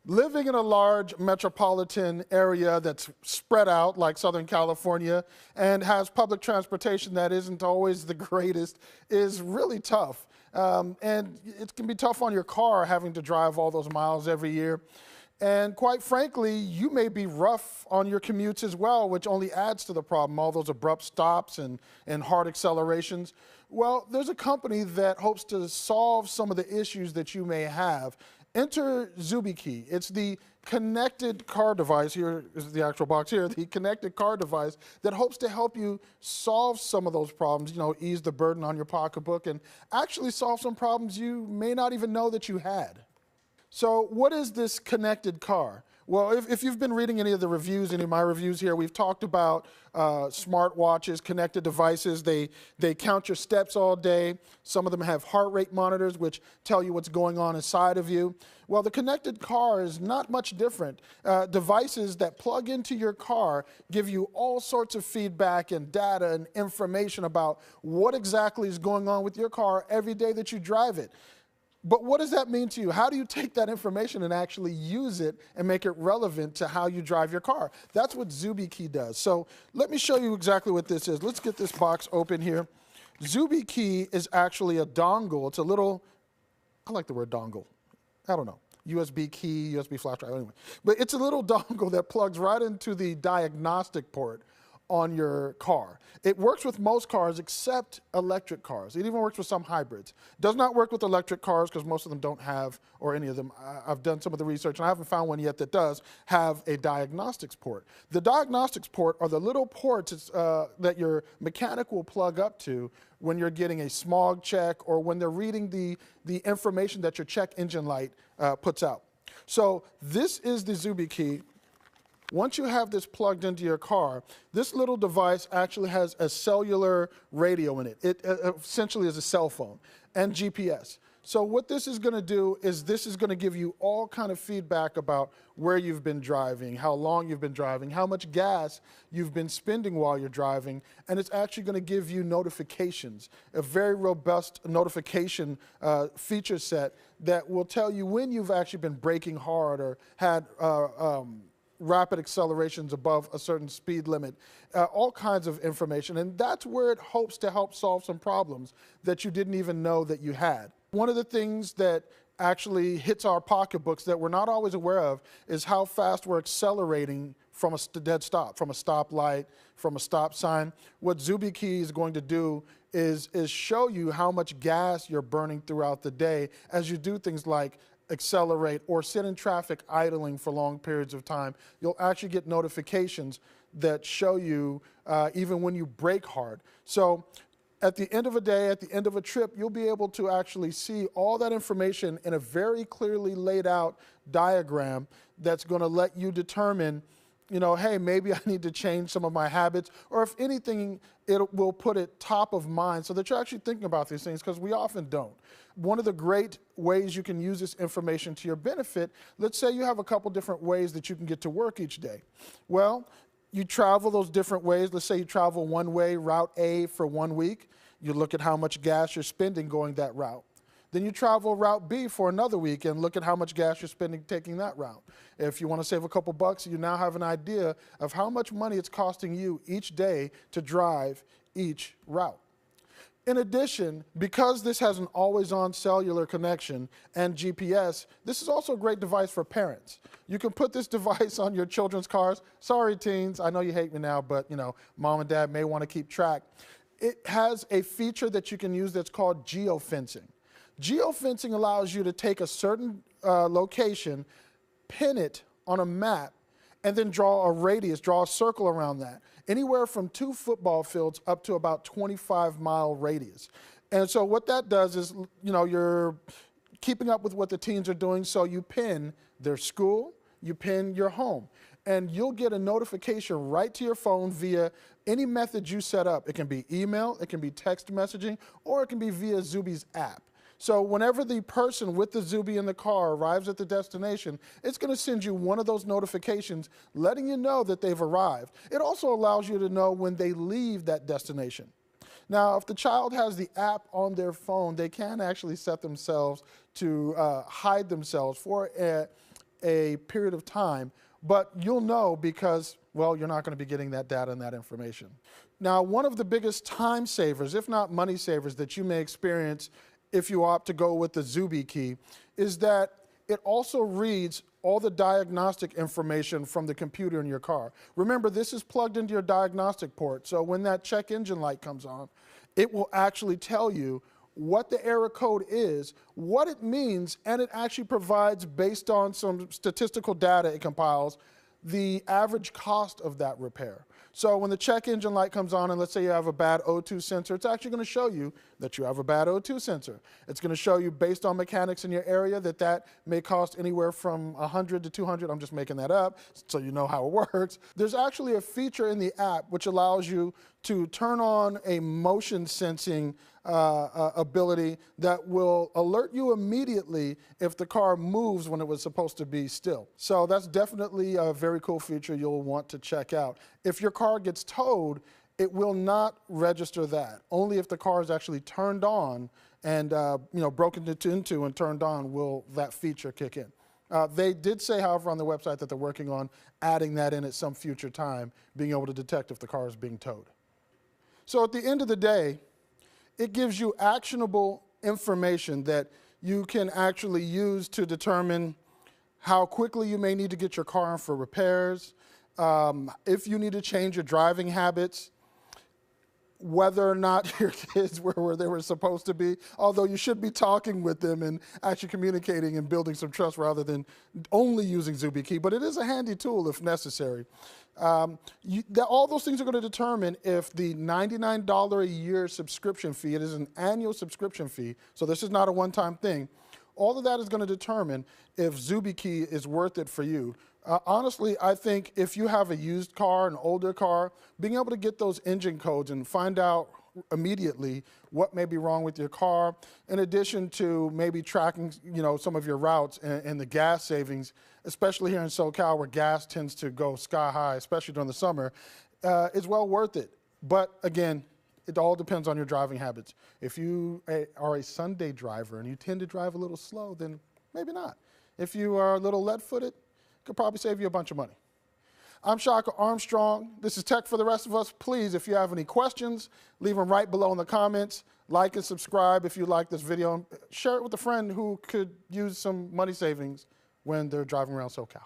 Living in a large metropolitan area that's spread out like Southern California and has public transportation that isn't always the greatest is really tough. And it can be tough on your car having to drive all those miles every year. And quite frankly, you may be rough on your commutes as well, which only adds to the problem, all those abrupt stops and hard accelerations. Well, there's a company that hopes to solve some of the issues that you may have. Enter Zubie Key. It's the connected car device. Here is the actual box here, the connected car device that hopes to help you solve some of those problems, ease the burden on your pocketbook and actually solve some problems you may not even know that you had. So what is this connected car? Well, if you've been reading any of the reviews, any of my reviews here, we've talked about smartwatches, connected devices. They count your steps all day. Some of them have heart rate monitors, which tell you what's going on inside of you. Well, the connected car is not much different. Devices that plug into your car give you all sorts of feedback and data and information about what exactly is going on with your car every day that you drive it. But what does that mean to you? How do you take that information and actually use it and make it relevant to how you drive your car? That's what Zubie Key does. So let me show you exactly what this is. Let's get this box open here. Zubie Key is actually a dongle. It's a little, I like the word dongle. I don't know. USB key, USB flash drive, anyway. But it's a little dongle that plugs right into the diagnostic port on your car. It works with most cars except electric cars. It even works with some hybrids. Does not work with electric cars because most of them don't have, or any of them, I've done some of the research and I haven't found one yet that does have a diagnostics port. The diagnostics port are the little ports that your mechanic will plug up to when you're getting a smog check or when they're reading the information that your check engine light puts out. So this is the Zubie Key. Once you have this plugged into your car, this little device actually has a cellular radio in it. It essentially is a cell phone and GPS. So what this is going to do is this is going to give you all kind of feedback about where you've been driving, how long you've been driving, how much gas you've been spending while you're driving, and it's actually going to give you notifications, a very robust notification feature set that will tell you when you've actually been braking hard or had rapid accelerations above a certain speed limit, all kinds of information. And that's where it hopes to help solve some problems that you didn't even know that you had. One of the things that actually hits our pocketbooks that we're not always aware of is how fast we're accelerating from a dead stop, from a stoplight, from a stop sign. What Zubie Key is going to do is show you how much gas you're burning throughout the day as you do things like accelerate or sit in traffic idling for long periods of time. You'll actually get notifications that show you even when you brake hard. So at the end of a day, at the end of a trip, you'll be able to actually see all that information in a very clearly laid out diagram that's going to let you determine, hey, maybe I need to change some of my habits, or if anything, it will put it top of mind so that you're actually thinking about these things, because we often don't. One of the great ways you can use this information to your benefit, let's say you have a couple different ways that you can get to work each day. Well, you travel those different ways. Let's say you travel one way, route A, for 1 week. You look at how much gas you're spending going that route. Then you travel route B for another week and look at how much gas you're spending taking that route. If you want to save a couple bucks, you now have an idea of how much money it's costing you each day to drive each route. In addition, because this has an always-on cellular connection and GPS, this is also a great device for parents. You can put this device on your children's cars. Sorry, teens, I know you hate me now, but mom and dad may want to keep track. It has a feature that you can use that's called geofencing. Geofencing allows you to take a certain location, pin it on a map, and then draw a radius, draw a circle around that. Anywhere from 2 football fields up to about 25-mile radius. And so what that does is, you're keeping up with what the teens are doing, so you pin their school, you pin your home, and you'll get a notification right to your phone via any method you set up. It can be email, it can be text messaging, or it can be via Zubie's app. So whenever the person with the Zubie in the car arrives at the destination, it's going to send you one of those notifications letting you know that they've arrived. It also allows you to know when they leave that destination. Now, if the child has the app on their phone, they can actually set themselves to hide themselves for a period of time, but you'll know because, well, you're not going to be getting that data and that information. Now, one of the biggest time savers, if not money savers, that you may experience if you opt to go with the Zubie Key is that it also reads all the diagnostic information from the computer in your car. Remember, this is plugged into your diagnostic port, so when that check engine light comes on, it will actually tell you what the error code is, what it means, and it actually provides, based on some statistical data it compiles, the average cost of that repair. So when the check engine light comes on and let's say you have a bad O2 sensor, it's actually going to show you that you have a bad O2 sensor. It's going to show you, based on mechanics in your area, that may cost anywhere from 100 to 200. I'm just making that up so you know how it works. There's actually a feature in the app which allows you to turn on a motion sensing ability that will alert you immediately if the car moves when it was supposed to be still. So that's definitely a very cool feature you'll want to check out. If your car gets towed, it will not register that. Only if the car is actually turned on and broken into and turned on will that feature kick in. They did say, however, on the website that they're working on adding that in at some future time, being able to detect if the car is being towed. So at the end of the day, it gives you actionable information that you can actually use to determine how quickly you may need to get your car in for repairs, if you need to change your driving habits, whether or not your kids were where they were supposed to be, although you should be talking with them and actually communicating and building some trust rather than only using Zubie Key, but it is a handy tool if necessary. All those things are going to determine if the $99 a year subscription fee, it is an annual subscription fee, so this is not a one-time thing, all of that is going to determine if Zubie Key is worth it for you. Honestly, I think if you have a used car, an older car, being able to get those engine codes and find out immediately what may be wrong with your car, in addition to maybe tracking, some of your routes and the gas savings, especially here in SoCal where gas tends to go sky high, especially during the summer, is well worth it. But again, it all depends on your driving habits. If you are a Sunday driver and you tend to drive a little slow, then maybe not. If you are a little lead-footed, it could probably save you a bunch of money. I'm Shaka Armstrong. This is Tech for the Rest of Us. Please, if you have any questions, leave them right below in the comments. Like and subscribe if you like this video. Share it with a friend who could use some money savings when they're driving around SoCal.